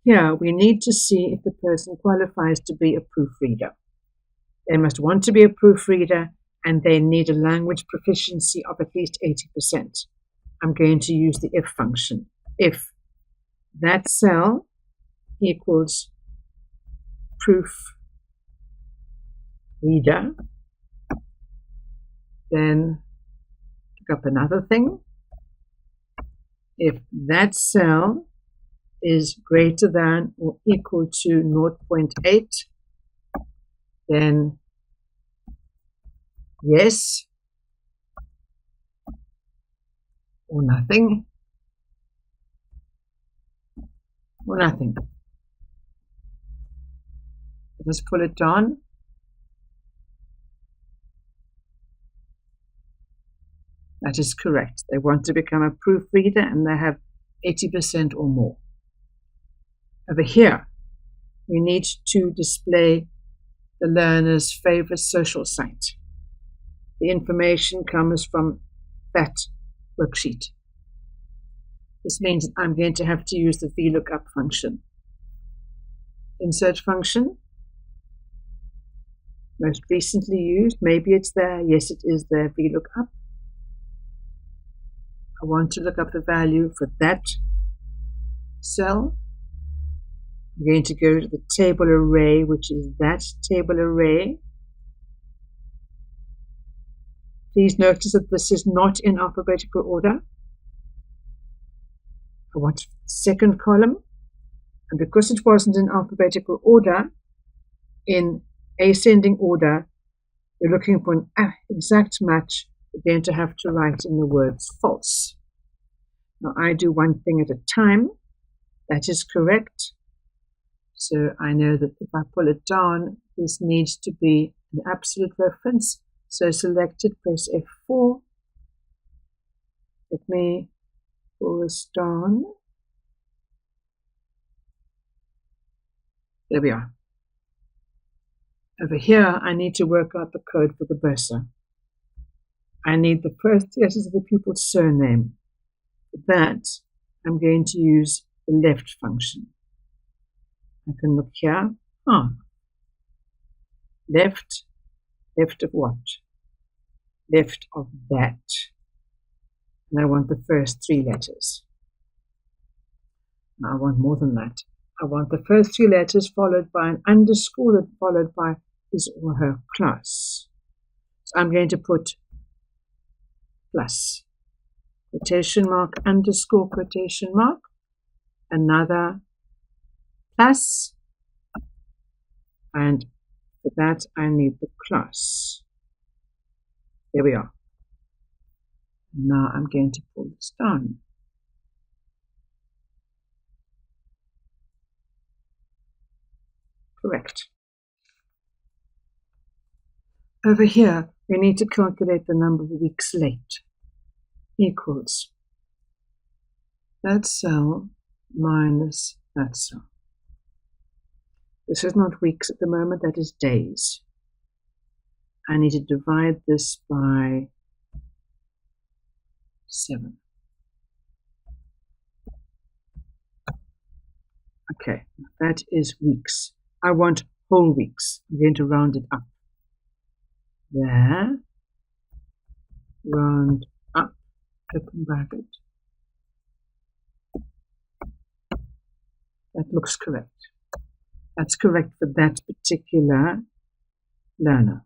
Here we need to see if the person qualifies to be a proofreader. They must want to be a proofreader and they need a language proficiency of at least 80%. I'm going to use the if function. If that cell equals proofreader, then look up another thing. If that cell is greater than or equal to 0.8, then yes or nothing or nothing. Let us pull it down. That is correct. They want to become a proofreader and they have 80% or more. Over here, we need to display the learner's favorite social site. The information comes from that worksheet. This means that I'm going to have to use the VLOOKUP function. Insert function, most recently used, maybe it's there, yes it is there, VLOOKUP. I want to look up the value for that cell. I'm going to go to the table array, which is that table array. Please notice that this is not in alphabetical order. I want the second column, and because it wasn't in alphabetical order, in ascending order, we're looking for an exact match. We're going to have to write in the words false. Now I do one thing at a time. That is correct. So I know that if I pull it down, this needs to be an absolute reference. So select it, press F4. Let me pull this down. There we are. Over here, I need to work out the code for the bursar. I need the first letters of the pupil's surname. For that, I'm going to use the left function. I can look here. Left of what? Left of that. And I want the first three letters. Now I want more than that. I want the first three letters followed by an underscore followed by his or her class. So I'm going to put plus, quotation mark, underscore, quotation mark, another plus, and for that I need the class. There we are. Now I'm going to pull this down. Correct. Over here, we need to calculate the number of weeks late. Equals that cell minus that cell. This is not weeks at the moment, that is days. I need to divide this by 7. Okay, that is weeks. I want whole weeks. I'm going to round it up. There, round up, open bracket. That looks correct. That's correct for that particular learner.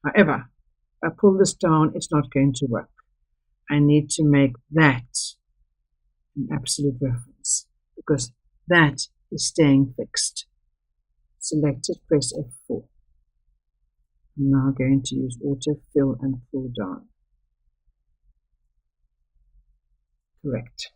However, if I pull this down, it's not going to work. I need to make that an absolute reference because that is staying fixed. Select it, press F4. I'm now going to use autofill and pull down. Correct.